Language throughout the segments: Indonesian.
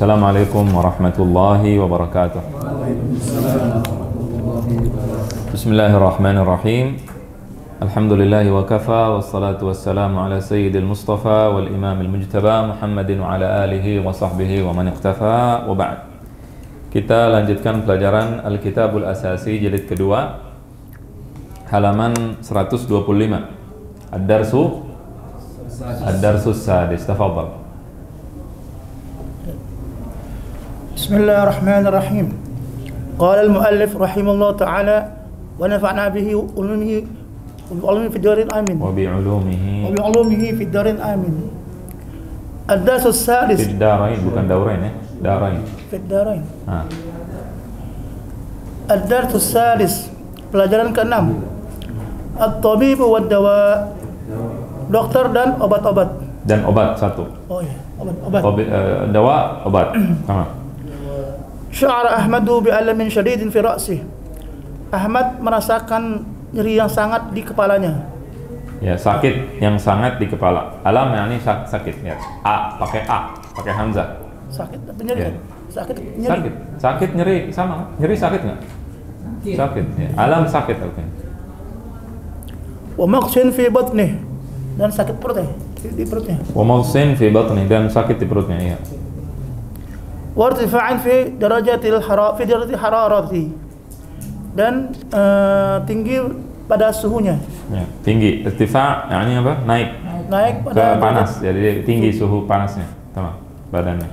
Assalamualaikum warahmatullahi wabarakatuh. Bismillahirrahmanirrahim. Alhamdulillahi wa kafa, wassalatu wassalamu ala sayyidil mustafa wal imamil mujtaba Muhammadin wa ala alihi wa sahbihi wa man iqtafa wa ba'd. Kita lanjutkan pelajaran Al-Kitabul Asasi jilid kedua, halaman 125. Ad-Darsus Sadis. Tafadhal. Bismillahirrahmanirrahim. Qala al-muallif rahimahullah ta'ala wa nafa'na bihi ulumihi fi darin amin. Wa bi'ulumihi fi darin amin. Ad-Darsus Sadis. Fi darain, bukan daurain ya. Darain. Fi darain. Ad-Darsus Sadis. Pelajaran ke-6. At-Tabibu wad-Dawa. Dokter dan obat-obat. Dan obat satu. Oh iya, obat. Dawa, obat. Sama. Sya'ara Ahmadu bi'alamin syadidin fi ra'sih. Ahmad merasakan nyeri yang sangat di kepalanya. Ya, sakit yang sangat di kepala. Alam yakni sakit ya. Pakai hamzah. Sakit nyeri. Ya. Sakit nyeri. Sakit nyeri sama. Nyeri sakit enggak? Sakit ya. Alam sakit oke. Wa maqsin fi batnih, dan sakit perut di perutnya. Wa maqsin fi batnih, dan sakit di perutnya ya. Wartifa'an fi darajatil hararati, dan tinggi pada suhunya. Ya, tinggi. Irtifa' yakni apa? Naik pada panas. Jadi tinggi suhu panasnya. Tamam, badannya.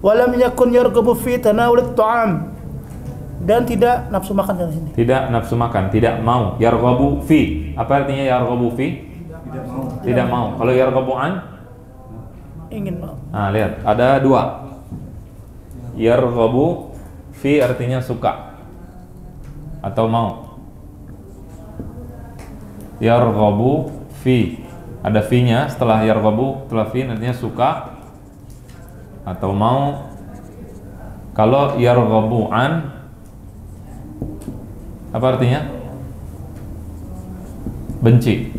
Walam yakun yarghabu fi tanawul at-ta'am, dan tidak nafsu makan dari sini. Tidak nafsu makan, tidak mau. Yarghabu fi. Apa artinya yarghabu fi? Tidak mau. Kalau yarghabu an? Ingin mau. Nah, lihat, ada dua. Yarghabu fi artinya suka atau mau. Yarghabu fi, ada fi-nya setelah yarghabu, setelah fi artinya suka atau mau. Kalau yarghabu an, apa artinya? Benci.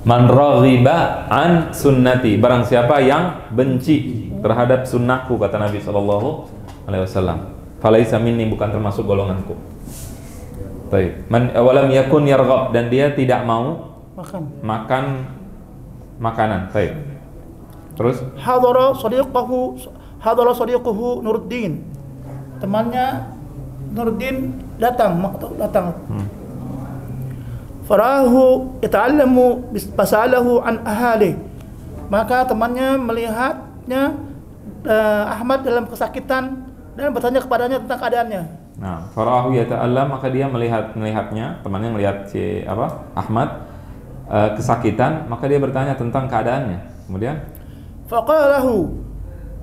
Man raghiba an sunnati, barang siapa yang benci terhadap sunnahku, kata Nabi sallallahu alaihi wasallam, falaisa minni, bukan termasuk golonganku. Baik. Man walam yakun yarghab, dan dia tidak mau makan makanan. Baik. Terus Hadara sadiquhu Nuruddin. Temannya Nuruddin datang. Farahu yata'allamu fasalahu an ahali. Maka temannya melihatnya Ahmad dalam kesakitan dan bertanya kepadanya tentang keadaannya. Nah, farahu yata'allam, maka dia melihatnya, temannya melihat si Ahmad kesakitan, maka dia bertanya tentang keadaannya. Kemudian faqalahu,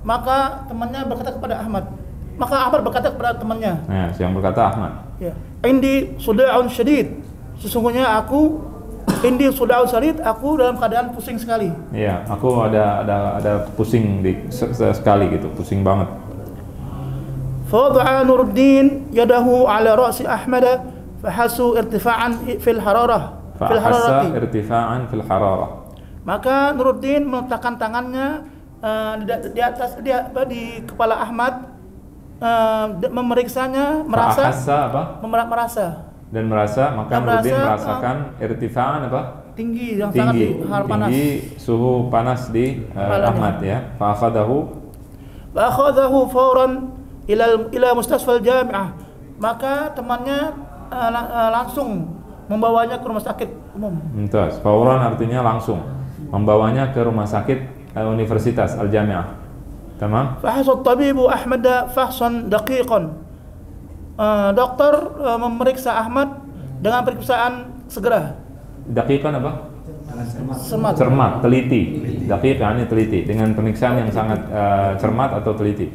maka temannya berkata kepada Ahmad. Maka Ahmad berkata kepada temannya. Nah, yang berkata Ahmad. Ya. Indi suda'un syadid. Sesungguhnya aku dalam keadaan pusing sekali. Iya, aku ada pusing sekali gitu, pusing banget. Fada'a Nuruddin yadahu ala ra'si Ahmad fahasu irtifa'an fil hararah. Irtifa'an fil hararah. Maka Nuruddin meletakkan tangannya di atas di kepala Ahmad, memeriksanya, merasa maka Nuruddin merasakan irtifa'an apa? Tinggi yang sangat panas. Tinggi suhu panas di Ahmad ya. Fa'akhadahu fawran ila mustasfal jami'ah. Maka temannya langsung membawanya ke rumah sakit umum. Entas, fawran artinya langsung. Membawanya ke rumah sakit Universitas Al-Jami'ah. Tamam? Fahasat tabibu Ahmad fahsan daqiqan. Dokter memeriksa Ahmad dengan pemeriksaan segera. Daqiqan apa? Cermat, teliti. Daqiq ini teliti, dengan pemeriksaan yang sangat cermat atau teliti.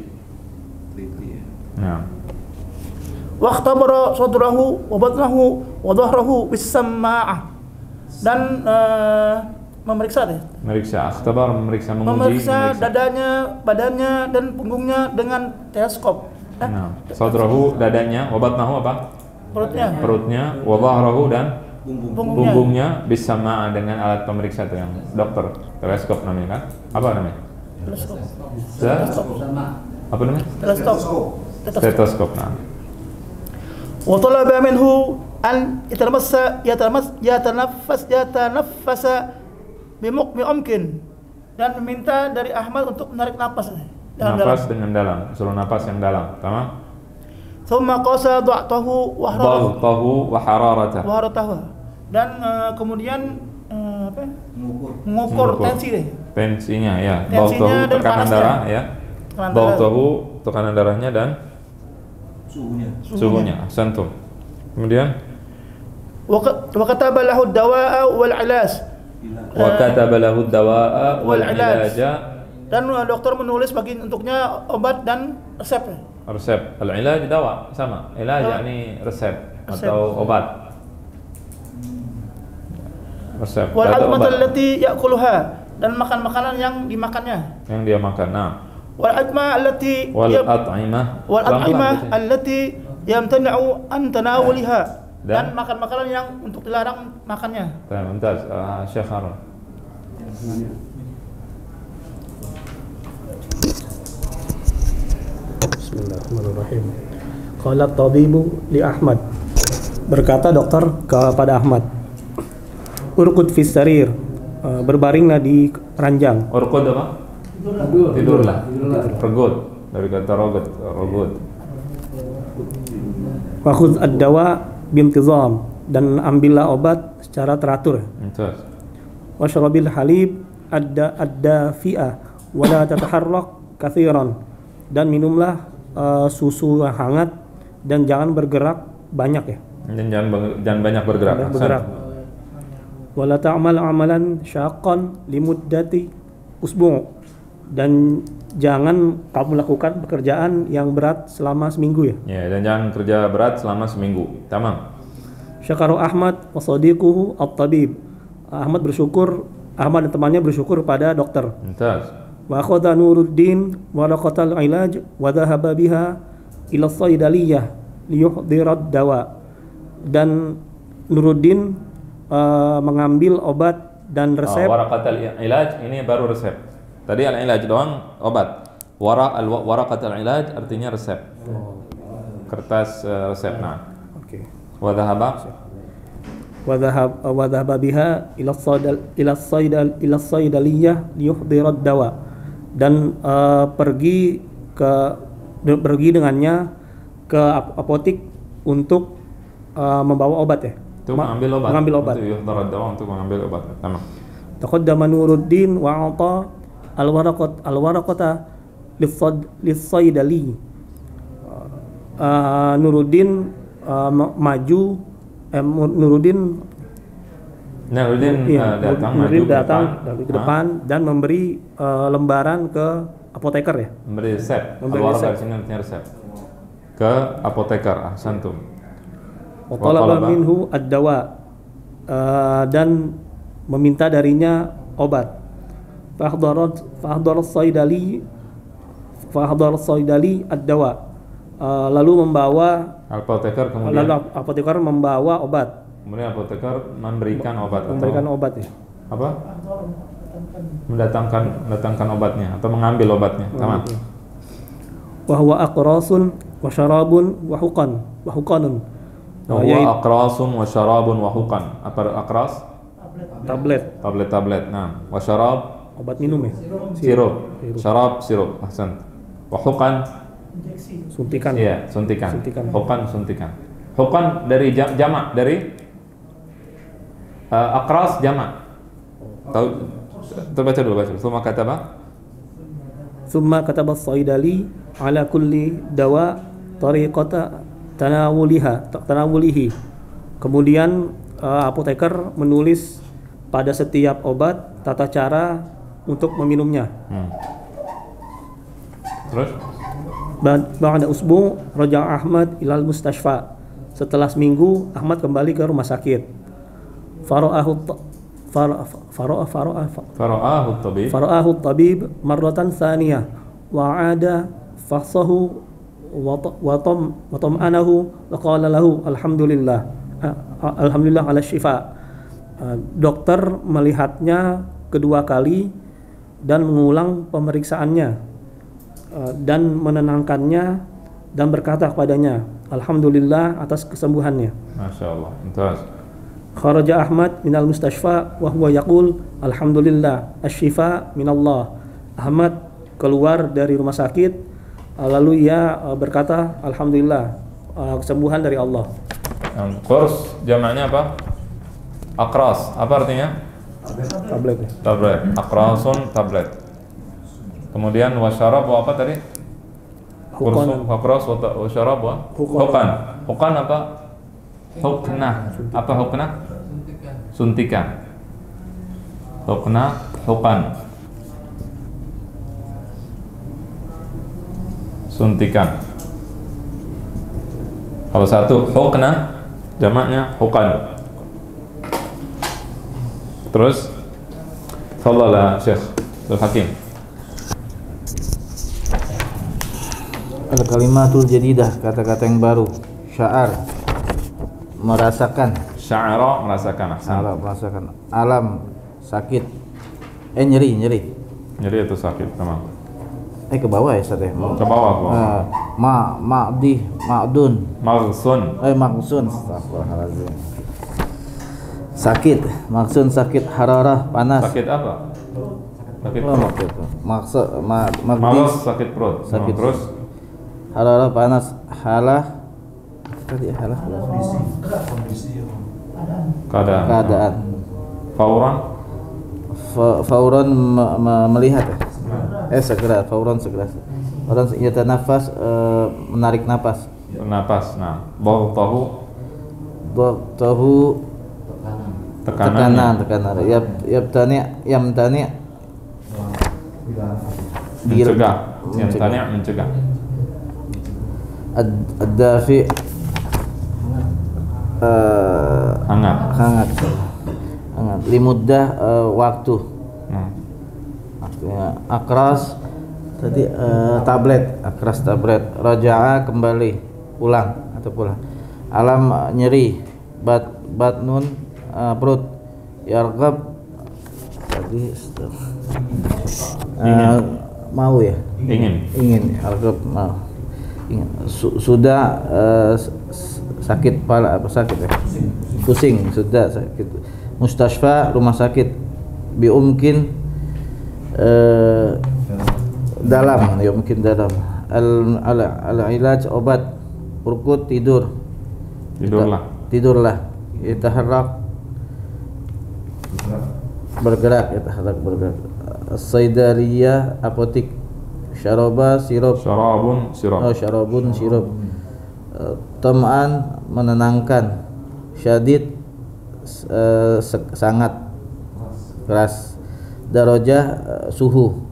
Nah. Waqtabara sadrahu wa batnahu wa dhahrahu bis-samma'ah. Dan memeriksa dadanya, badannya dan punggungnya dengan teleskop. Nah, sadrahu dadanya, wa batnahu apa? Perutnya, wa dhahrahu dan punggungnya, bis-sama'ah dengan alat pemeriksa itu yang dokter, teleskop namanya kan? Apa namanya? Apa namanya? Stetoskop. Nah. Wa talaba minhu an yatanaffasa bimumkin, dan meminta dari Ahmad untuk menarik napas Napas dengan dalam, suruh napas yang dalam. Tamam. Thumma qasa dha'tahu wa hararatahu. Dan kemudian mengukur tensinya ya. Tensinya dan tekanan darah ya. Tekanan darahnya dan suhunya. Ahsantum. Kemudian wa kataba lahu ad-dawa'a wal 'ilaj. Dan dokter menulis untuknya obat dan resep. Al-ilaj dawa sama. Ilaj yakni resep atau obat. Resep. Wal at'imah allati ya'kuluha, dan makanan yang dimakannya. Yang dia makan. Nah. Wal at'imah allati yamtani'u an tanawuliha, dan makanan yang untuk dilarang makannya. Mumtaz. Syekh Harun. Bismillahirrahmanirrahim. Qala tabibu li Ahmad. Berkata dokter kepada Ahmad, urqud fis sarir, berbaringlah di ranjang. Urqud apa? Tidurlah. Ragud, dari kata ragud. Wa khudh ad-dawa bintizam, dan ambillah obat secara teratur. Washrabil halib ad-dafi'ah wa la tataharrak katsiran, dan minumlah susu hangat dan jangan bergerak banyak ya. Dan jangan banyak bergerak. Wala ta'mal amalan syaqqan limuddati usbu', dan jangan kamu lakukan pekerjaan yang berat selama seminggu ya. Ya, dan jangan kerja berat selama seminggu. Tamam. Syakaru Ahmad wa sadiquhu at-tabib. Ahmad dan temannya bersyukur pada dokter. Mumtaz. Wa akhadha Nuruddin waraqatal ilaj wa dhahaba biha ila as-saydaliyah liyuhdhira ad-dawa. Dan Nuruddin mengambil obat dan resep. Waraqatal ilaj ini baru resep. Tadi al-ilaj doang obat. Waraqatal ilaj artinya resep. Kertas resep. Nah. Oke. Wa dhahaba biha ila as-saydaliyah liyuhdhira ad-dawa. Dan pergi dengannya ke apotik untuk membawa obat ya. Mengambil obat. Untuk mengambil obat. Tamam. Taqaddama Nuruddin wa ata al-waraqata lis-saydali. Nuruddin datang dari depan dan memberi lembaran ke apoteker ya. Memberi resep. Al-waraqah sini artinya resep. Ke apoteker. Ahsantum. Wa talaba minhu ad-dawa, dan meminta darinya obat. Fahdara as-saydali ad-dawa. Lalu apoteker membawa obat. Kemudian apoteker memberikan obat. Ya. Apa? Mendatangkan obatnya atau mengambil obatnya. Tamam. Wa huwa aqrasun wa syarabun wa huqanun. Aqrasun wa syarabun wa huqan. Apa aqras? Tablet. Nah, wa syarab obat minum ya. Sirup. Syarab sirup. Ahsan. Wa huqan suntikan. Iya, suntikan. Huqan suntikan. Huqan dari jamak dari aqras jamak. Tahu? Terbaca dulu. Summa kataba as-saydali ala kulli dawa tariqata tanawulihi. Kemudian apoteker menulis pada setiap obat tata cara untuk meminumnya. Terus? Ba'da usbu' raja'a Ahmad ilal mustashfa. Setelah seminggu Ahmad kembali ke rumah sakit. Fara'ahu tabib marratan tsaniyah wa 'ada fahsahu wa tam'anahu wa qala lahu alhamdulillah ala syifa. Dokter melihatnya kedua kali dan mengulang pemeriksaannya dan menenangkannya dan berkata kepadanya alhamdulillah atas kesembuhannya. Masya Allah. Terus Kharaja Ahmad minal mustashfa wa huwa yaqul alhamdulillah asy-syifa minallah. Ahmad keluar dari rumah sakit lalu ia berkata alhamdulillah kesembuhan dari Allah. Qurs jamaknya apa? Aqras. Apa artinya? Tablet. Tablet. Aqrasun tablet. Kemudian wasyarab apa tadi? Qursun, aqras wa syarab wa huqan. Huqan apa? Huknah. Apa huknah? Suntikan. Huknah, huqan. Suntikan. Kalau satu huknah jamaknya huqan. Terus Fadhal Syekh Abdul Hakim. Al-kalimatul jadidah, kata-kata yang baru. Sya'ar, merasakan. Sya'ara, merasakan. Sya'ara, merasakan. Alam, sakit. Nyeri. Nyeri itu sakit, teman. Ke bawah ya Ustaz ya? Ke bawah. Ma'di, ma'dun. Maghsun. Maghsun. Astagfirullahaladzim. Sakit, maghsun sakit, hararah, panas. Sakit apa? Sakit perut. Maghdi, sakit perut. Sakit. Terus hararah, panas. Halah. Tadi halah. Keadaan. Fauran melihat. Segera. Fauran segera. Orang senjata nafas, menarik napas. Nah, Dhaghtahu tekanan. Yamtani mencegah. Ad-dafi hangat. Limuddah waktu. Artinya akras tadi akras tablet. Raja'a kembali, pulang. Alam nyeri, batnun perut. Yarghab tadi mau ya? Ingin. Yarghab mau. Sudah sakit kepala, sakit ya? Pusing, sudah sakit. Mustashfa, rumah sakit. Biumkin dalam. Al-ilaj, obat. Urqud, tidurlah. Yataharrak, bergerak. As-saidaliyah, apotik. Syaraba, sirup. Syarabun, sirup. Tam'an, menenangkan. Syadid, sangat keras. Darajah, suhu.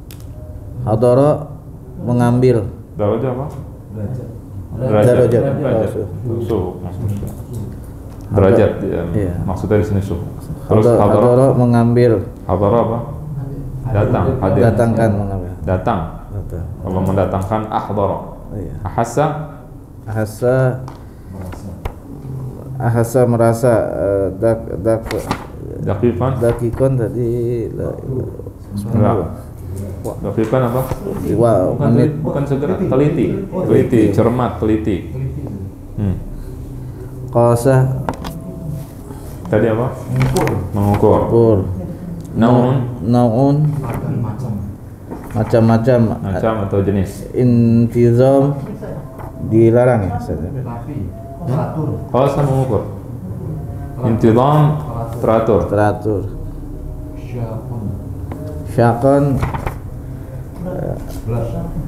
Hadara, mengambil. Darajah apa? Derajat. Suhu. Derajat. Iya. Maksudnya di sini suhu. Terus hadara, mengambil. Hadara apa? Datang, hadir. Datangkan, mengambil. Datang. Kalau mendatangkan ahdara. Iya. Ahasa merasa. Dakikon tadi. Dakikon apa? Menit. Bukan segera. Teliti, cermat, teliti. Qasah tadi apa? Mengukur. Naun macam-macam atau jenis. Intizam dilarang ya saja. Qasah mengukur. Intizam teratur.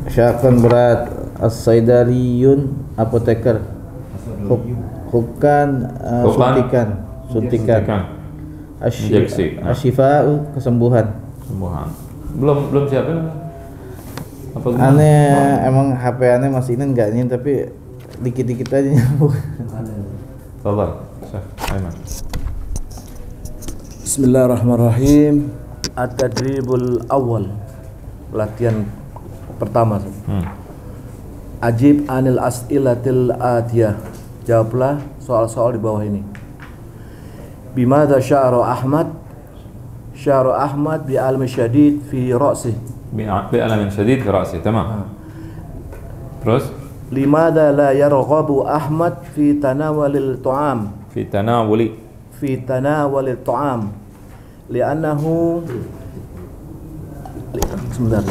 Syakon berat. As-saidaliyun, apoteker. Hukan, suntikan. Injeksi. Asyifa'u, kesembuhan. Belum siapin apa gimana? Aneh emang HP aneh masih ini enggak ini tapi dikit-dikit aja nyambung. Sabar, Syekh Aiman. Bismillahirrahmanirrahim. At-tadribul awal. Latihan pertama. Ajib anil as'ilatil atiyah. Jawablah soal-soal di bawah ini. Bimadza sya'ara Ahmad syara Ahmad bi almi syadid fi ra'si. Bi alamin syadid fi ra'si. Tamam. Terus Limadha la yarghabu Ahmad fi tanawulil ta'am? fi tanawuli ta'am. Li'annahu sebentar.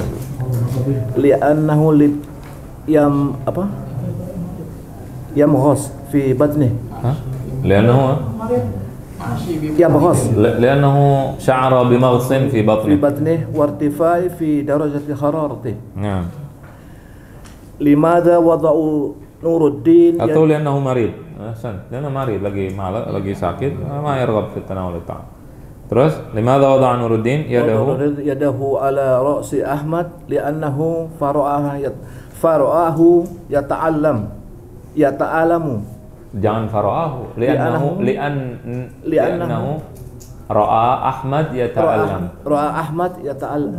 Li'annahu yamghas fi batnih. li'annahu yamghas li'annahu sya'ara bimaghsin fi fi batni. batnih wa irtifai fi darajati hararati. Naam. Limadha wada'u Nuruddin Atau li'annahu marid. Li'annahu marid, lagi sakit, ma yarghab fi tanawul ta'am. Terus limadha wada'a Nuruddin yadahu ala ra'si Ahmad li'annahu fara'ahu yata'alamu. Jangan fara'ahu, li'annahu ra'a Ahmad yata'allam. Ra'a Ahmad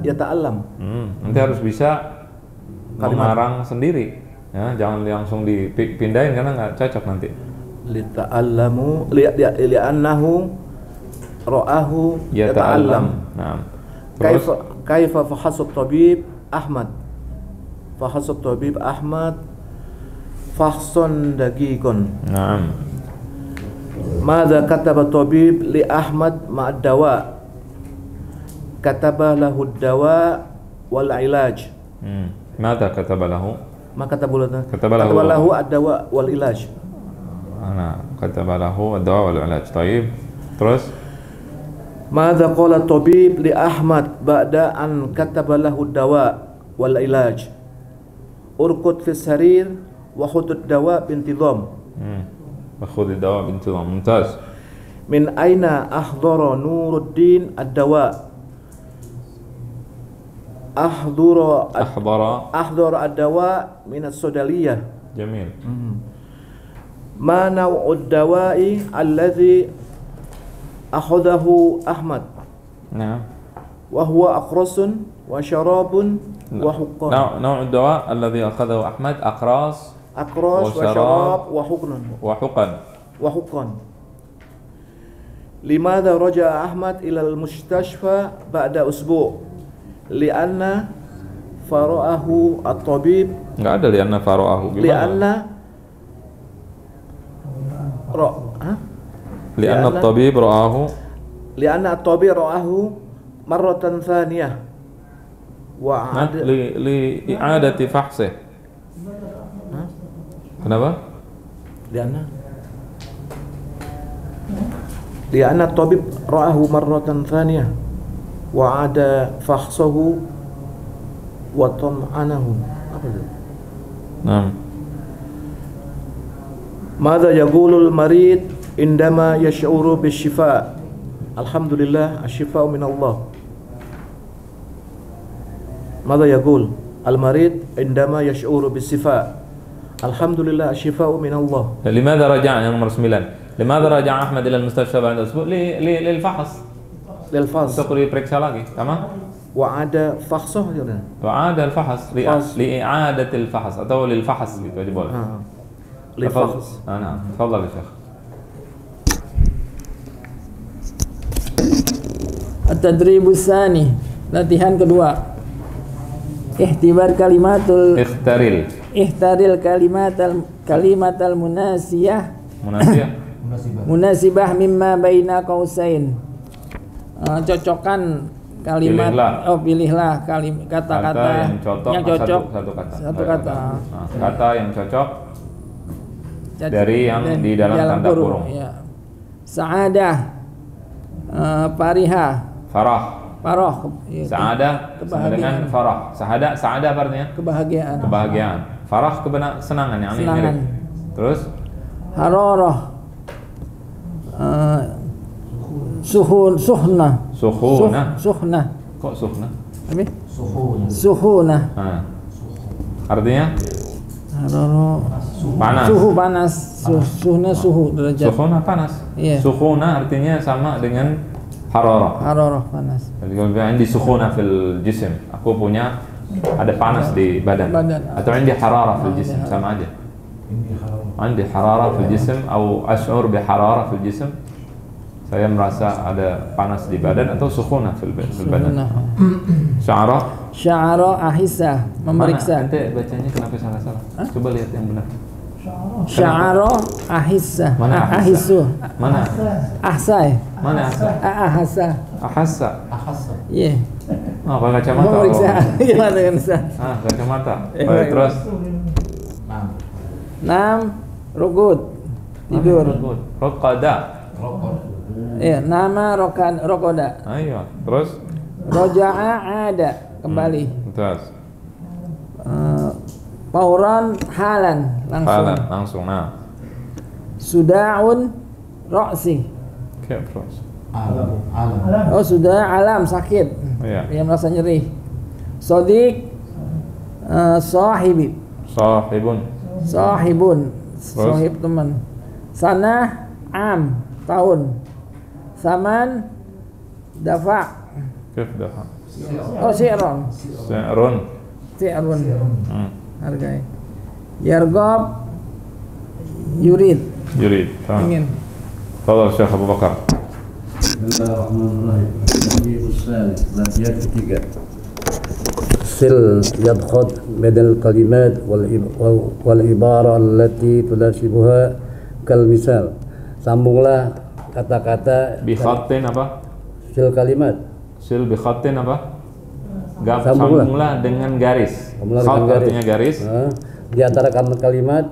yata'allam. Nanti harus bisa mengarang sendiri, ya, jangan langsung dipindahin karena nggak cocok nanti. Lita'allamu li'annahu ra'ahu yata'allam. Nah, terus kaifa fahasab tabib Ahmad? Fahasab tabib Ahmad fahson dagigon. Naam. Madza kataba tabib li Ahmad ma'ad dawa? Kataba lahu ad-dawa wal ilaj. Mata kataba lahu? Ma kataba lahu ad-dawa wal ilaj. Ana kataba lahu ad-dawa wal ilaj. Taib. Terus Madza qala tabib li Ahmad ba'da an kataba lahu ad-dawa wal ilaj? Urqud fi sarir wa khudh ad-dawa bintizam. khudh ad-dawa bintizam. Mumtaz. Min aina ahdara Nuruddin ad-dawa? Ahdara ad-dawa min as-sudaliyah. Jamil. Ma naw'u ad-dawa'i alladhi akhadahu Ahmad? Naam. Wa huwa aqrasun wa syarabun wa huqqan. Naw'u ad-dawa alladhi akhadahu Ahmad aqras wa syarab wa huqqan. Limadha raja'a Ahmad ila al-mustashfa ba'da usbu'? Lianna fara'ahu at-tabib. Enggak ada lianna fara'ahu. Lianna at-tabib ra'ahu. Lianna at-tabib ra'ahu marratan thaniyah wa li i'adati fahsih. Kenapa? Lianna at-tabib ra'ahu marratan thaniyah wa ada fakhsahu wa tam'anahu. Apa itu? Naam. Madza yaqulul marid indama yash'uru bisyifa? Alhamdulillah asy-syifa'u min Allah. Madza yaqul al-marid indama yash'uru bis-sifa? Alhamdulillah asy-syifa'u min Allah. Limadha raja'a yang nomor 9? Limadha raja'a Ahmad ila al-mustashfa ba'da usbu' lil fahs. Untuk diperiksa lagi, sama? Wa ada fakhsah ya. Wa ada al-fahs li i'adati al-fahs atau lil fahs gitu aja boleh. Li fahs. Nah, tafadhal ya Syekh. At-tadribus tsani, latihan kedua. Ihtibar ihtaril kalimatal munasibah mimma baina qausain. Cocokkan kalimat. Pilihlah kata-kata yang cocok satu kata. Kata yang cocok dari yang di dalam tanda kurung. Ya. Sa'adah, farah. Sa'adah sama dengan farah. Sa'adah artinya kebahagiaan. Farah kesenangan yang mirip. Terus hararah, suhna. Kok suhna? Apa? Suhuna. Artinya? Panas. Suhu panas. Suhna suhu derajat. Suhuna panas. Yeah. Suhuna artinya sama dengan hararah. Hararah panas. Jadi kalau indi suhuna fil jism, aku punya ada panas di badan. Atau indi hararah fil jism, sama aja. Indi hararah fil jism atau ash'ur bi hararah fil jism. Saya merasa ada panas di badan atau sukhunah fil badan. Sya'ara ahissa, memeriksa. Mana? Ente bacanya kenapa salah-salah? Coba lihat yang benar. Sya'ara ahissa. Mana ahissu? Mana? Ahsai. Mana ahsa? Ahassa. Ahassa. Iya. Oh, pakai kacamata. Memeriksa. Gimana kan Ustaz? Kacamata. Baik, terus. 6 rukud. Tidur. Raqada. Iya, nama rokoda. Ayo, terus Roja'a ada, kembali. terus Fauran halan, langsung. Nah. Suda'un ro'si. Terus. Oh, sudah alam sakit. Iya. Dia merasa nyeri. Sodik sahibun sahib teman. Sanah am tahun. Saman dafa. Kif dafa. Oh, syi'ron. Syi'run. Hargai. Yargob yurid. Tamam. Ingin. Tafadhal Syekh Abu Bakar. Bismillahirrahmanirrahim. Latihan ketiga. Sil yadkhud badal kalimat wal ibara allati tunasibuha kal misal. Sambunglah kata-kata Bi khatin apa? sil kalimat. Sil bi khatin apa? Sambunglah dengan garis. Khat artinya garis. Di antara kalimat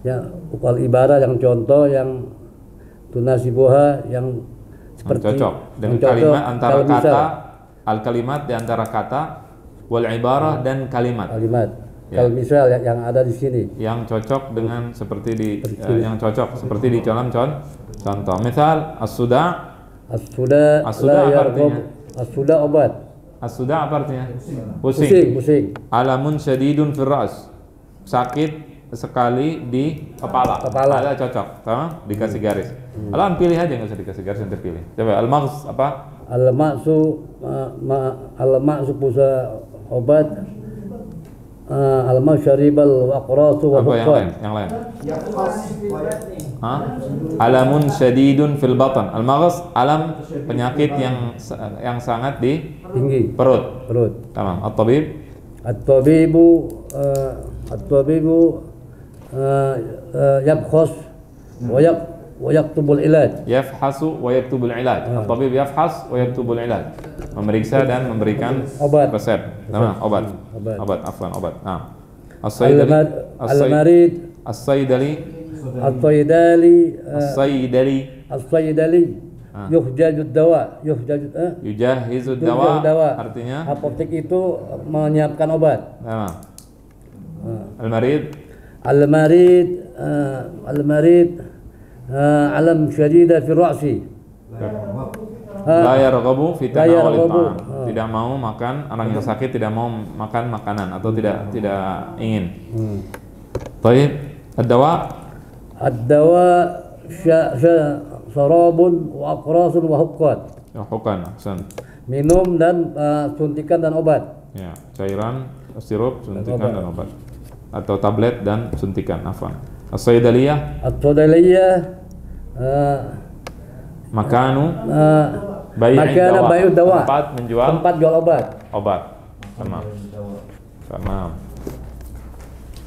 yang wal ibara yang contoh yang tunasibuha yang seperti cocok dengan kalimat antara kata al kalimat di antara kata wal ibarah dan kalimat. Kal misal yang ada di sini. Yang cocok dengan seperti di yang cocok seperti di dalam contoh. Misal as-suda. As-suda apa artinya? As-suda obat. As-suda apa artinya? Pusing. Alamun syadidun fil ra's. Sakit sekali di kepala. Ada cocok, sama? Dikasih garis. Alam pilih aja, nggak usah dikasih garis, nanti pilih. Coba al-maghz apa? Al-ma'su pusa obat. Al-ma'su syaribal waqrasu wa huqqan. Yang lain. Alamun syadidun fil batan. Al-maghz alam penyakit yang sangat di tinggi perut. Tamam. At-tabibu yabkhas wa yaktubul ilaj. Yafhasu wa yaktubul ilaj. At-tabib yafhas wa yaktubul ilaj. Memeriksa dan memberikan resep. Nah, obat. Nah. As-saydali. Yujahizu dawa. Artinya apotek itu menyiapkan obat. Nah. Al-marid alam syadida fi ra'si. La yarghabu fi tanawul ta'am. Tidak mau makan, orang yang sakit tidak mau makan makanan atau tidak ingin. Baik, ad-dawa syarabun wa aqrasun wa huqqan. Ahsan. Minum dan suntikan dan obat. Ya, cairan, sirup, suntikan dan obat. Atau tablet dan suntikan, afwan. As-saydaliyah makanu bai'ud dawa. Tempat jual obat. Tamam.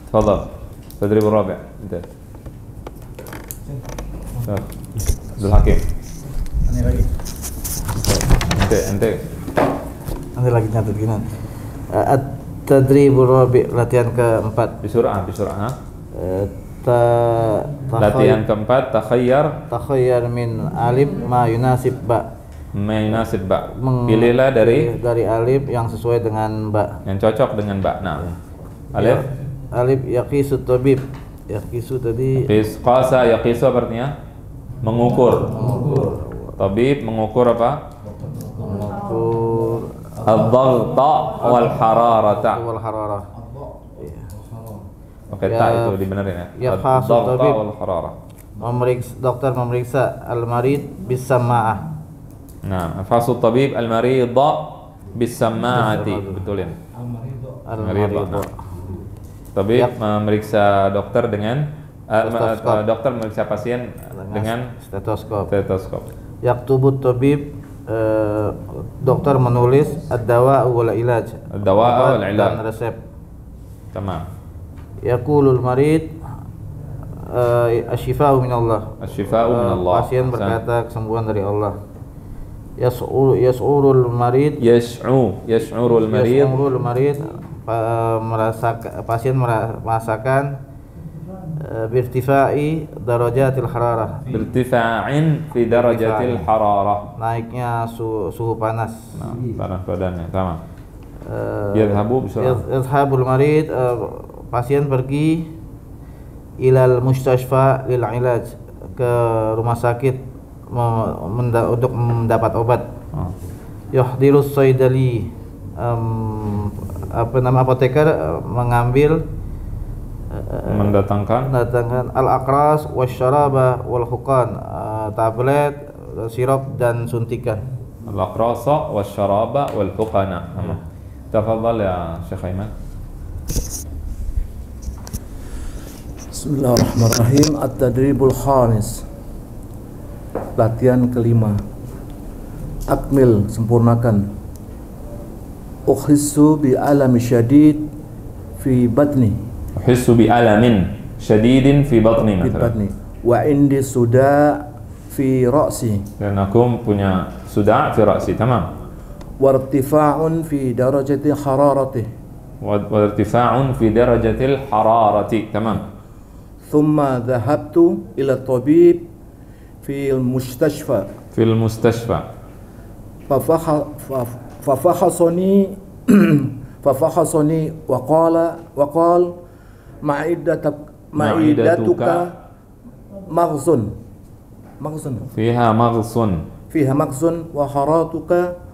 Tafadhal. Tadrib ar-rabi'. Abdul Hakim. Ini lagi. Ente. Nanti lagi nyatet gimana? At-tadribur rabi', latihan keempat. Bisurah. Latihan keempat, takhayyar min alif ma yunasib ba. Pilihlah dari alif yang sesuai dengan ba. Yang cocok dengan ba. Nah. Alif yaqisu tabib. Yaqisu tadi. Qasa yaqisu artinya mengukur. Tabib mengukur apa? Mengukur ad-dagta wal hararata. Oke, tak itu dibenerin ya. Ad-dagta wal hararah. Dokter memeriksa al-marid bis-sama'ah. Nah, fasu tabib al-marid bis-sama'ati. Betulin. Al-marid. Tabib memeriksa dokter dengan dokter memeriksa pasien dengan stetoskop. Yaktubut tabib, dokter menulis ad-dawa wal ilaj. Ad-dawa wal ilaj. Dan resep. Tamam. Yaqulul marid asy-syifa'u minallah. Asy-syifa'u minallah. Pasien berkata kesembuhan dari Allah. Yas'urul marid, yash'urul marid, pasien merasakan birtifa'i darajatil hararah, birtifa'in fi darajatil hararah, naiknya suhu panas. Nah, panas badannya. Tamam. Yadhhabul marid, pasien pergi ilal mustashfa lil ilaj, ke rumah sakit untuk mendapat obat. Yuhdirus saydali, apoteker mengambil, mendatangkan al-aqras wasyaraba wal huqan, tablet, sirop dan suntikan. Al-aqrasa wasyaraba wal huqana. Tafadhal ya Syekh Aiman. Bismillahirrahmanirrahim. At-tadribul khamis. Latihan kelima. Akmil, sempurnakan. Uhissu bi alami syadid fi batni. Uhissu bi alamin syadidin fi batni. Wa indi suda fi ra'si. Dan aku punya suda fi ra'si. Tamam. Wa irtifa'un fi darajati hararati. Wa irtifa'un fi darajatil hararati. Tamam. Thumma dhahabtu ila tabib fil mustashfa. Fafahasani wa qala ma'idatuka maghzun fiha maghzun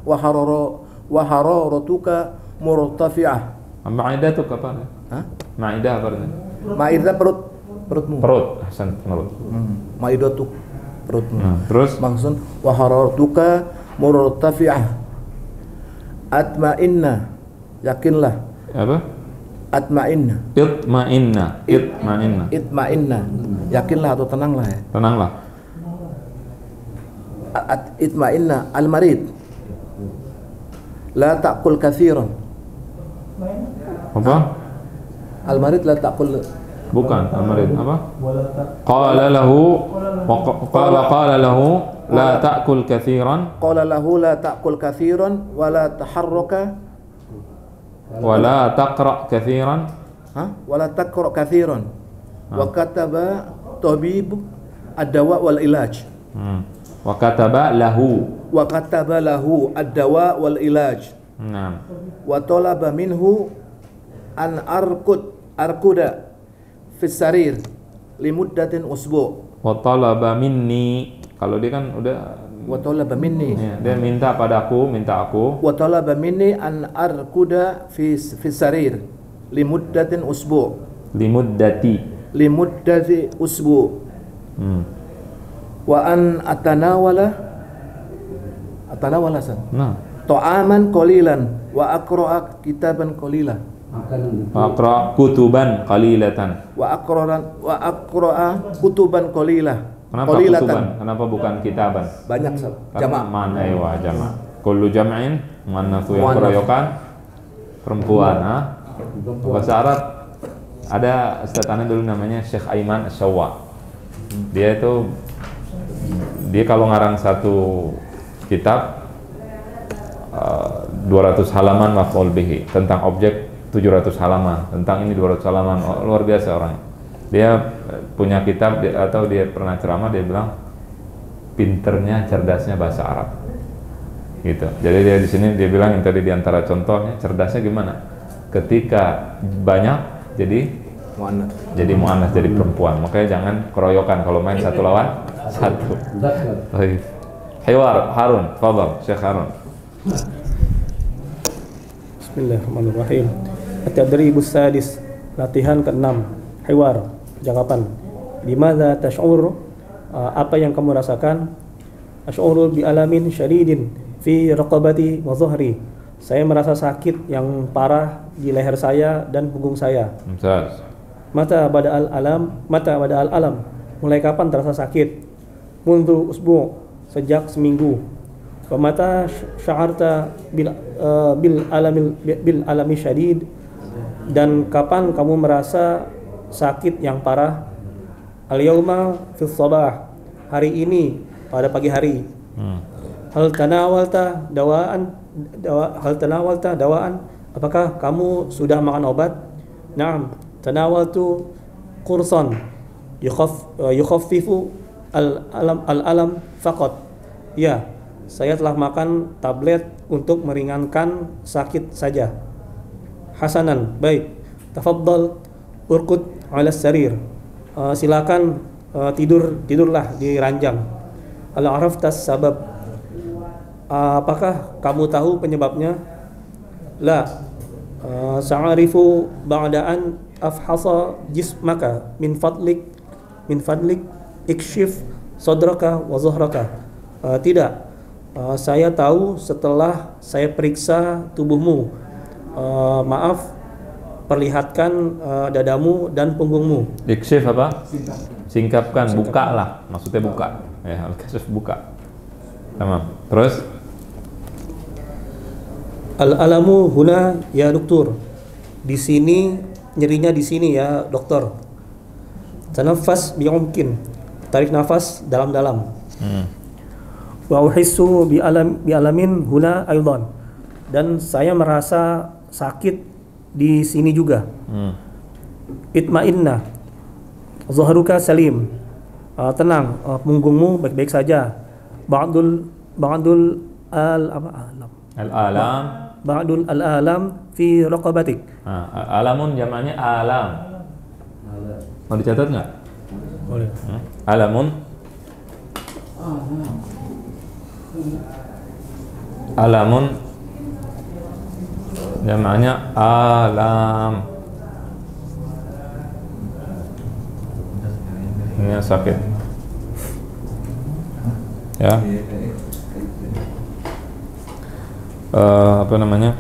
wa hararatuka murtafi'ah. Ma'idatuka apa? Ma'idah apa? Ma'idah perutmu. Ahsan, perut. Ma'idatuk perutmu. Terus maksud wa hararatuka murtafi'ah. Atma'inna, yakinlah. Apa? Itma'inna, yakinlah atau tenanglah ya. Tenanglah. Itma'inna al-marid la ta'kul kathiran. Apa? Al-marid la ta'kul. Bukan al-marid, apa? Qala lahu la ta'kul kathiran. Qala lahu la ta'kul kathiran wa la taharraka wa la taqra kathiran. Wa la taqra kathiran. Wa kataba tabib ad-dawa wal ilaj. Wa kataba lahu ad-dawa wal ilaj. Naam. Wa talaba minhu an arkuda fi sarir limuddatin usbu'. Wa talaba minni, kalau dia kan udah wa talaba minni ya, dia minta aku wa talaba minni an arkuda fi sarir limuddatin usbu'. Limuddati usbu'. Wa an atanawala san. Nah, ta'aman qalilan wa aqra'a kitaban qalila. Aqra kutuban qalilatan. Wa aqra'a kutuban qalilah. Kenapa kutuban? Kenapa bukan kitaban? Banyak jamak. Man aywa jamak. Kullu jam'in muannatsu yang keroyokan perempuan. Bahasa Arab ada Ustaz Ana dulu namanya Syekh Aiman Asy-Syawwa. Dia kalau ngarang satu kitab 200 halaman maf'ul bihi, tentang objek 700 halaman, tentang ini 200 halaman, luar biasa orangnya. Dia punya kitab atau dia pernah ceramah, dia bilang pinternya, cerdasnya bahasa Arab. Gitu. Jadi dia di sini dia bilang yang tadi di antara contohnya cerdasnya gimana? Ketika banyak jadi muannas, jadi perempuan. Makanya jangan keroyokan kalau main satu lawan satu. Baik. Hiwar Harun, tafadhal Syekh Harun. Bismillahirrahmanirrahim. At-tadribus sadis, latihan ke-6. Hiwar, jangkapan. Limadza tash'ur, apa yang kamu rasakan? Asy'uru bi alamin syadidin fi raqabati wa dhahri. Saya merasa sakit yang parah di leher saya dan punggung saya. Mata bada al-alam, mulai kapan terasa sakit? Mundu usbu', sejak seminggu. Wa mata sya'arta bil alami syadid, dan kapan kamu merasa sakit yang parah? Al-yauma fi sabah, hari ini pada pagi hari. Hal tanawalta dawaan, apakah kamu sudah makan obat? Na'am, tanawaltu qursan yukhaffifu al-alam faqat. Ya, saya telah makan tablet untuk meringankan sakit saja. Hasanan, baik. Tafaddal urqud 'ala sarir. Silakan tidurlah di ranjang. Al araftas sabab, apakah kamu tahu penyebabnya? La sa'arifu ba'da an afhasa jismaka min fadlik ikshif sadraka wa zahraka. Tidak, saya tahu setelah saya periksa tubuhmu. Maaf, perlihatkan dadamu dan punggungmu. Ikshif apa? Singkapkan, buka lah, maksudnya buka. Ya, al-kashf buka. Tamam. Terus Al-alamu huna ya dokter. Di sini, nyerinya di sini ya dokter. Tanaffas bi'umkin. Tarik nafas dalam-dalam. Wa uhissu bi'alamin huna aidan. Dan saya merasa sakit di sini juga. Itma'inna. Zahruka salim. Tenang, punggungmu baik-baik saja. Ba'dul al-alam. Ba'dul al-alam fi raqabatik. Alamun jamaknya alam. Mau dicatat nggak? Boleh. Alamun. Alamun jamaknya alam. Ini sakit. Ya. Apa namanya?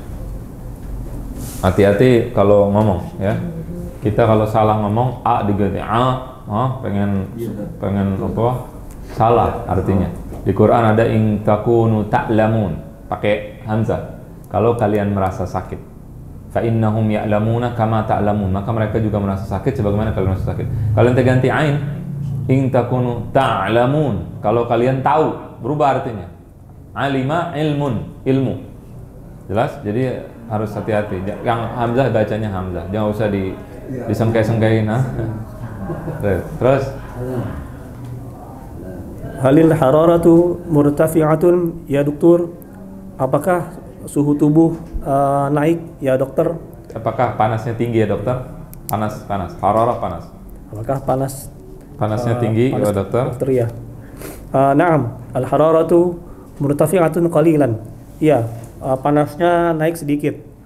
Hati-hati kalau ngomong ya. Kita kalau salah ngomong a diganti pengen apa? Salah artinya. Di Quran ada in takunu ta'lamun pakai hamzah. Kalau kalian merasa sakit, fa innahum ya'lamuna kama ta'lamun, maka mereka juga merasa sakit sebagaimana kalian merasa sakit. Kalian terganti ain, in takunu ta'lamun, kalau kalian tahu, berubah artinya. Alima ilmu. Jelas? Jadi harus hati-hati. Yang hamzah bacanya hamzah, jangan usah disengkai-sengkain. Terus halil hararatu murtafi'atun ya dokter, apakah suhu tubuh naik ya dokter? Apakah panasnya tinggi ya dokter? Panas, hararah panas. Apakah panasnya tinggi ya dokter? Dokter ya. Na'am, al hararatu murtafi'atun qalilan. Ya, panasnya naik sedikit.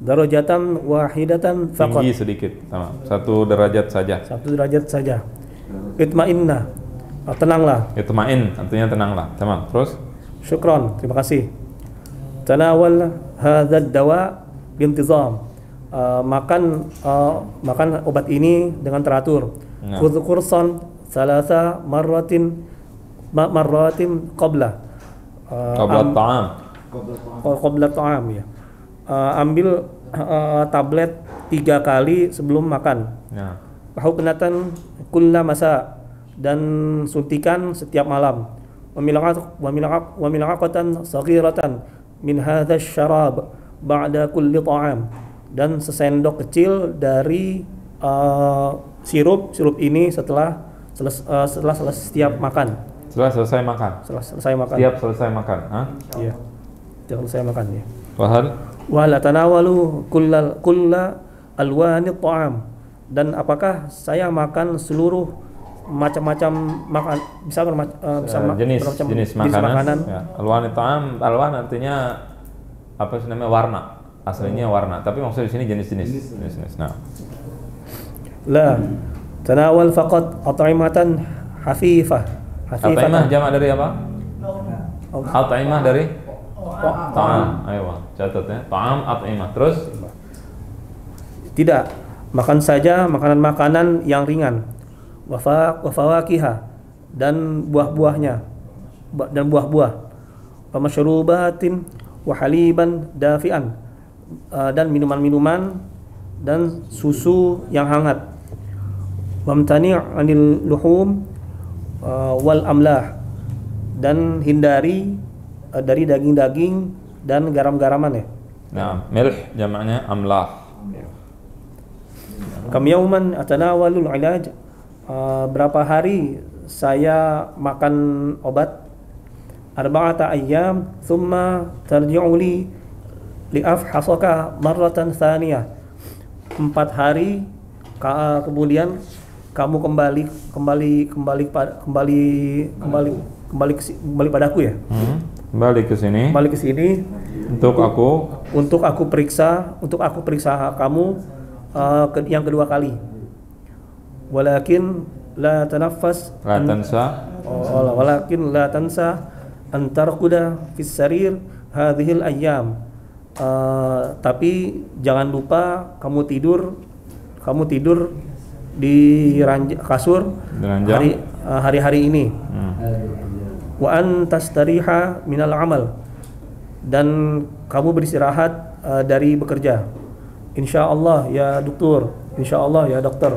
Darajatan wahidatan faqat. Tinggi sedikit, sama. 1 derajat saja. 1 derajat saja. Itma'inna. Tenanglah. Itma'in artinya tenanglah. Tamam. Terus? Syukran, terima kasih. Tanawal hadzal dawa bintizam. Makan obat ini dengan teratur. Khudh qursan 3 marratin qabla. Qabla ta'am ya. Ambil tablet 3 kali sebelum makan. Ya. Huknatan kulla masa, dan suntikan setiap malam. Wa milaqatan saghiratan min hadzal syarab ba'da kulli ta'am, dan sesendok kecil dari sirup ini setelah setiap makan. Setelah selesai makan. Setiap selesai makan. Iya. Setelah selesai makan ya. Wahal tanawalu kulla alwani ta'am, dan apakah saya makan seluruh macam-macam makan, jenis makanan. Ya. Alwani ta'am, alwan artinya apa sih namanya, warna. Aslinya warna, tapi maksudnya di sini jenis-jenis. Nah. La tanawal faqat at'imatan hafifah. At'imah jamak dari apa? At'imah dari ta'am. Ayo, catat ya. Ta'am, at'imah. Terus? Tidak, makan saja makanan-makanan yang ringan. Wa fawakiha, dan buah-buahnya. dan buah-buah. Wa masyrubatin wa haliban dafi'an, dan minuman-minuman dan susu yang hangat. Wamtani' 'anil luhum wal amlah, dan hindari dari daging-daging dan garam-garaman ya. Nah, milh jamaknya amlah. Kam yauman atanawalul ilaj, berapa hari saya makan obat. Arba'ata ayyam thumma tarji'u li afhasaka marratan thaniyah. 4 hari kemudian kamu kembali padaku ya. Kembali ke sini untuk aku periksa kamu yang kedua kali. Walakin la tansa an tarquda fis sarir hadhil ayyam. Tapi jangan lupa kamu tidur di kasur hari-hari ini. Wa an tastariha minal amal, dan kamu beristirahat dari bekerja. Insyaallah ya dokter, insyaallah ya dokter.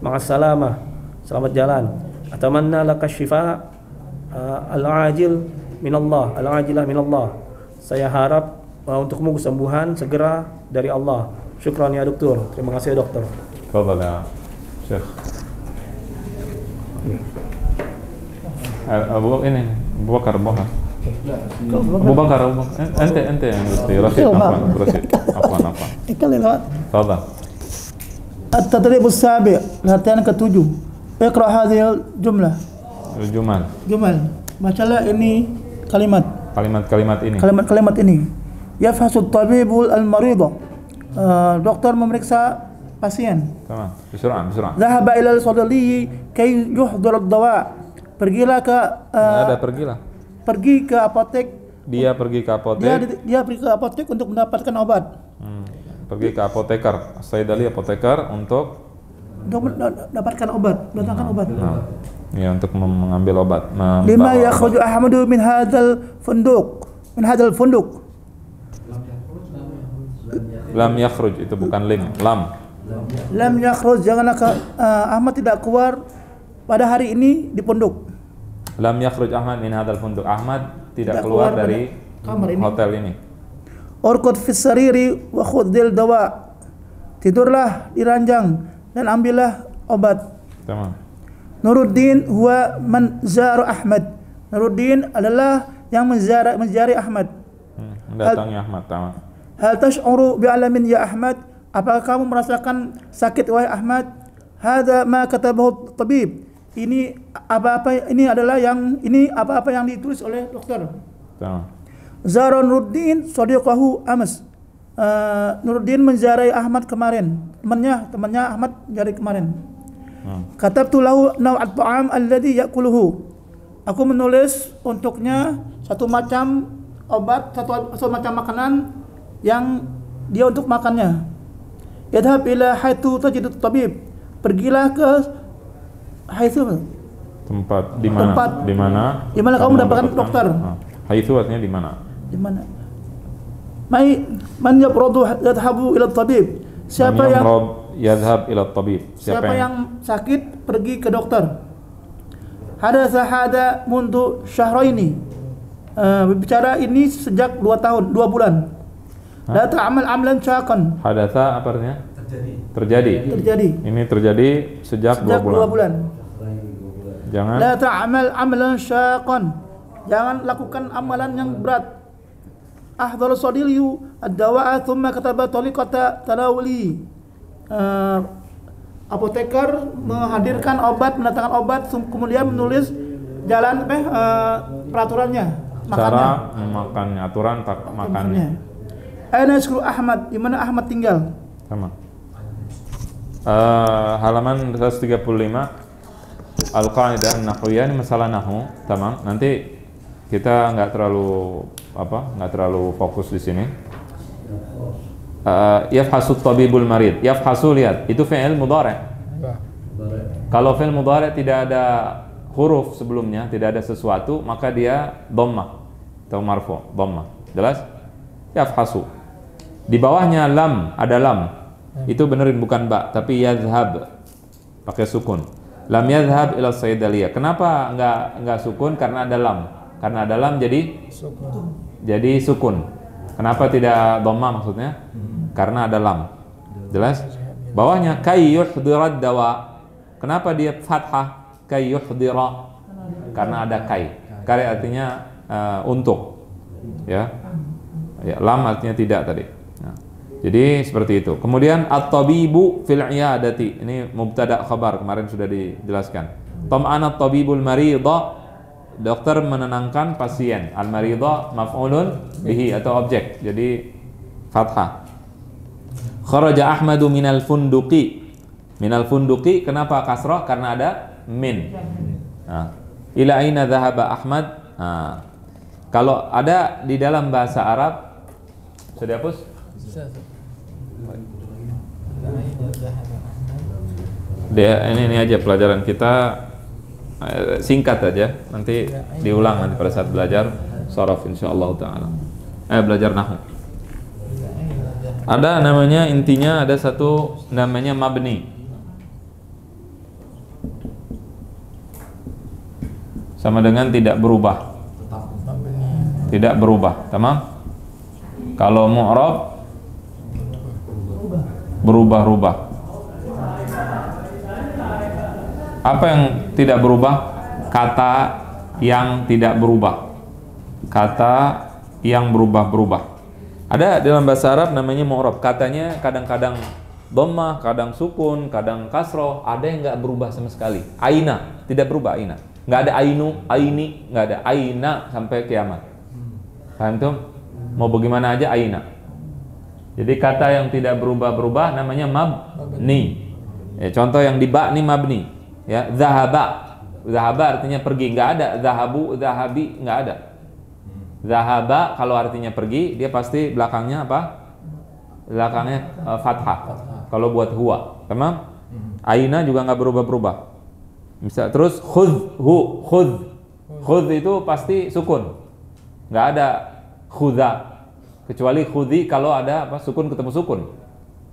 Ma'assalamah, selamat jalan. Atamanna laka syifa al-ajil minallah, al-ajilah minallah. Saya harap untukmu kesembuhan segera dari Allah. Syukran ya dokter. Terima kasih ya dokter. Tafadhal ya Syekh. Abu Bakar. Ente yang Rashid. Afwan. Tafadhal. At-tadrib as-sabi', latihan ke-7. Iqra hadhil jumlah. Jumal. Bacalah ini Kalimat ini. Kalimat ini. Yafhasu at-tabibul al-marida. Dokter memeriksa pasien. Tamam. Bisur'ah. Dhahaba ila al-sadli kay yuhdhir ad-dawa. Pergi ke apotek. Dia pergi ke apotek untuk mendapatkan obat. Pergi ke apoteker, Saidali apoteker untuk mendapatkan obat, datangkan obat. Ya, untuk mengambil obat. Lima yakhruju Ahmadu min hadzal funduk. Lam yakhruj itu bukan lam. Lam yakhruj, janganlah Ahmad tidak keluar pada hari ini di pondok. Lam yakhruj Ahmad min hadzal funduk. Ahmad tidak keluar dari hotel ini. Urqud fis sariri wa khudhil dawa. Tidurlah di ranjang dan ambillah obat. Tamam. Nuruddin huwa man zara Ahmad. Nuruddin adalah yang menziarahi Ahmad. Mendatangi Ahmad. Tamam. Hal tash'uru bi'alamin ya Ahmad? Apakah kamu merasakan sakit wahai Ahmad? Hadza ma katabahu tabib. Ini apa-apa yang ditulis oleh dokter. Tamam. Zara Nuruddin sadiqahu amas. Nuruddin menziarahi Ahmad kemarin. Temannya Ahmad menziarahi kemarin. Katabtu lahu naw'at ta'am alladhi ya'kuluhu. Aku menulis untuknya satu macam obat, satu macam makanan yang dia untuk makannya. Yadhhab ila haitsu tajidu tabib. Pergilah ke haitsu, tempat di mana kamu mendapatkan dokter. Haitsu artinya di mana? Di mana? Man yabradu yadhhabu ila tabib. Siapa yang sakit pergi ke dokter. Hada mundu syahraini. Berbicara ini sejak 2 bulan. La ta'amal amlan syaqan. Hadatsa apa artinya? Terjadi. Ini terjadi sejak 2 bulan. Jangan. La ta'amal amlan syaqan. Jangan lakukan amalan yang berat. Ahdhar sadiliyu ad-dawa'a thumma kataba tariqata tanawuli. Apoteker menghadirkan obat, mendatangkan obat, kemudian menulis jalan peraturannya, cara memakannya, aturan makannya. Aina yaskuru Ahmad, di mana Ahmad tinggal? Sama. Halaman 135 Al-Qaidah An-Nahwiyah, ini masalah nahwu, tamam. Nanti kita nggak terlalu fokus di sini. Yafhasu tabibul marid. Yafhasu, lihat, itu fi'il mudhari'. Kalau fi'il mudhari' tidak ada huruf sebelumnya, tidak ada sesuatu, maka dia dhammah atau marfu, dhammah. Jelas? Yafhasu. Di bawahnya lam, ada lam. Itu benerin bukan ba, tapi yadhhab. Pakai sukun. Lam yadhhab ila Saidaliyah. Kenapa enggak sukun? Karena ada lam. Karena ada lam jadi sukun. Kenapa tidak dhammah maksudnya? Karena ada lam. Jelas? Bawahnya kay yuhdirad dawa. Kenapa dia fathah? Kay yuhdira. Karena ada kay. Kay artinya untuk. Ya. Ya, lam artinya tidak tadi. Nah, jadi seperti itu. Kemudian at-tabibu fil iyadati. Ini mubtada khabar, kemarin sudah dijelaskan. Tam'ana at-tabibul marida. Dokter menenangkan pasien. Al-marida maf'ulun bihi atau objek. Jadi fathah. Kharaja Ahmadu minal funduqi. Minal funduqi kenapa kasrah? Karena ada min. Nah, ila aina dhahaba Ahmad? Nah, kalau ada di dalam bahasa Arab sudah dihapus? Ini aja pelajaran kita singkat aja. Nanti diulang nanti pada saat belajar sharaf insyaallah taala. Belajar nahwu. Ada namanya, intinya ada satu namanya mabni. Sama dengan tidak berubah. Tidak berubah, tamam? Kalau mu'rab berubah-ubah. Apa yang tidak berubah? Kata yang tidak berubah. Kata yang berubah-berubah. Ada dalam bahasa Arab namanya mu'rab. Katanya kadang-kadang dhammah, kadang sukun, kadang kasroh. Ada yang nggak berubah sama sekali. Aina, tidak berubah aina. Nggak ada ainu, aini, nggak ada aina sampai kiamat. Paham tuh? Mau bagaimana aja aina. Jadi kata yang tidak berubah-berubah namanya mabni. Ya, contoh yang di ba nih mabni. Ya, zahaba. Zahaba artinya pergi, nggak ada. Zahabu, zahabi, nggak ada. Zahaba kalau artinya pergi, dia pasti belakangnya apa? Belakangnya fathah. Kalau buat huwa, tamam? Aina juga nggak berubah-berubah. Misal terus khudh itu pasti sukun, nggak ada khudha, kecuali khudhi kalau ada apa sukun ketemu sukun,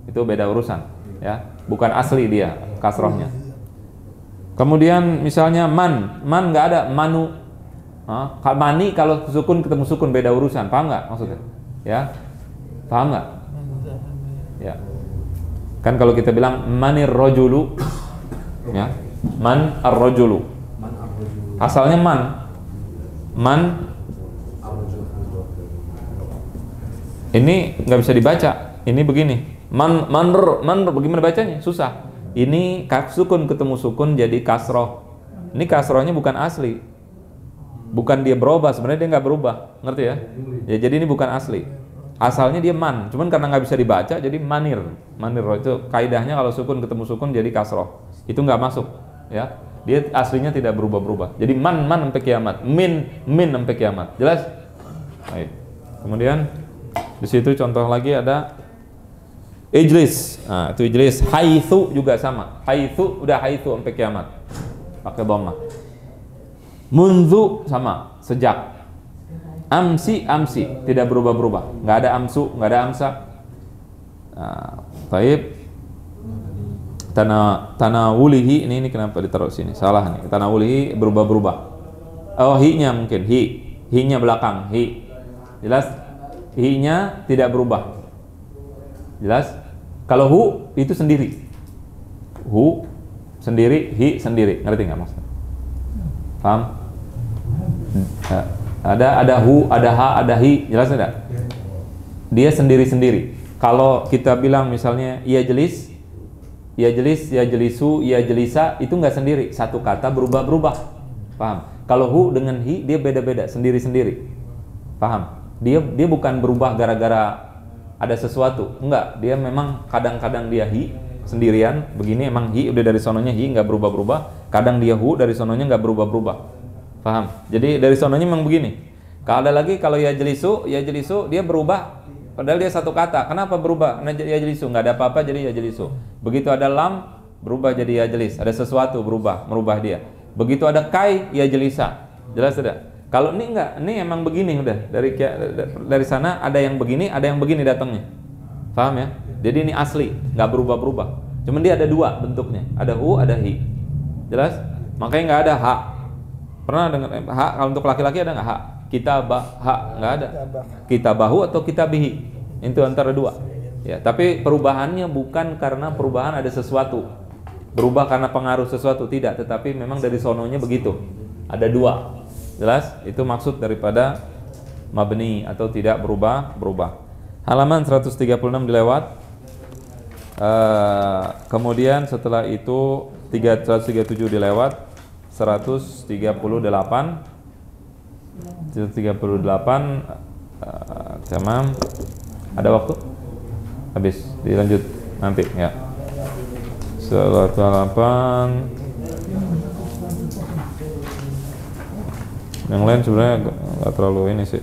itu beda urusan, ya, bukan asli dia kasrohnya. Kemudian misalnya man nggak ada, manu. Mani kalau sukun ketemu sukun beda urusan, paham nggak maksudnya? Ya, paham nggak? Ya, kan kalau kita bilang manir rojulu, ya, man ar-rojulu, asalnya man, ini nggak bisa dibaca, ini begini, man bagaimana bacanya? Susah. Ini sukun ketemu sukun jadi kasroh. Ini kasrohnya bukan asli. Bukan dia berubah, sebenarnya dia nggak berubah, ngerti ya? Ya jadi ini bukan asli. Asalnya dia man, cuman karena nggak bisa dibaca jadi manir itu kaidahnya kalau sukun ketemu sukun jadi kasroh. Itu nggak masuk, ya. Dia aslinya tidak berubah-berubah. Jadi man sampai kiamat, min sampai kiamat. Jelas? Baik. Kemudian di situ contoh lagi ada ijlis. Nah, itu ijlis. Haitsu juga sama. Haitsu udah haitsu sampai kiamat. Pakai dhammah. Munzu sama, sejak. Amsi tidak berubah-berubah. Nggak ada amsu, nggak ada amsa. Taib. Tanawulihi ini kenapa ditaruh sini? Salah nih. Tanawulihi berubah-berubah. Oh, hi-nya mungkin hi-nya belakang, hi. Jelas? Hi-nya tidak berubah. Jelas? Kalau hu itu sendiri. Hu sendiri, hi sendiri. Ngerti nggak maksudnya? Paham? Ada hu, ada ha, ada hi, jelas tidak? Dia sendiri-sendiri. Kalau kita bilang misalnya ia jelisu, ia jelisa, itu nggak sendiri. Satu kata berubah-berubah. Paham? Kalau hu dengan hi dia beda-beda, sendiri-sendiri. Paham? Dia bukan berubah gara-gara ada sesuatu. Enggak, dia memang kadang-kadang dia hi sendirian begini, emang hi udah dari sononya hi nggak berubah-berubah. Kadang dia hu dari sononya nggak berubah-berubah. Paham? Jadi dari sononya memang begini. Kalau ada lagi kalau ya jelisu dia berubah padahal dia satu kata. Kenapa berubah? Karena ya jelisu nggak ada apa-apa jadi ya jelisu. Begitu ada lam berubah jadi ya jelis. Ada sesuatu merubah dia. Begitu ada kai, ya jelisa. Jelas tidak? Kalau ini enggak, ini emang begini udah. Dari sana ada yang begini, ada yang begini datangnya. Paham ya? Jadi ini asli, nggak berubah-berubah. Cuman dia ada dua bentuknya, ada hu, ada hi. Jelas? Makanya nggak ada ha. Pernah dengar ha? Kalau untuk laki-laki ada nggak ha? Kitabah, ha, nggak ada. Kitabahu atau kitabihi, itu antara dua. Ya, tapi perubahannya bukan karena perubahan ada sesuatu, berubah karena pengaruh sesuatu, tidak. Tetapi memang dari sononya begitu. Ada dua. Jelas? Itu maksud daripada mabni atau tidak berubah. Halaman 136 dilewat. Kemudian setelah itu 137 dilewat. 138 tamam. Ada waktu? Habis, dilanjut nanti ya. 138. Yang lain sebenarnya nggak terlalu ini sih.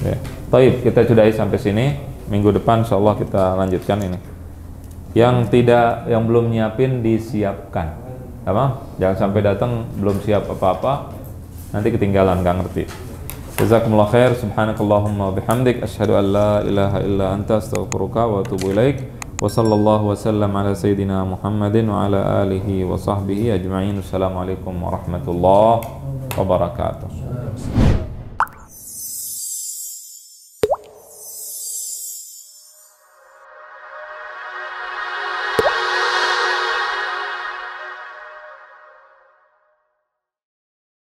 Ya. Baik, kita sudahi sampai sini. Minggu depan insyaallah kita lanjutkan ini. Yang belum nyiapin disiapkan. Apa? Jangan sampai datang belum siap apa-apa, nanti ketinggalan, nggak ngerti. Jazakumullah khair. Subhanakallahumma bihamdik asyhadu an la ilaha illa anta astaghfiruka wa atubu ilaik. Wa sallallahu wasallam ala sayyidina Muhammadin wa ala alihi wa sahbihi ajma'in. Assalamualaikum warahmatullahi wabarakatuh.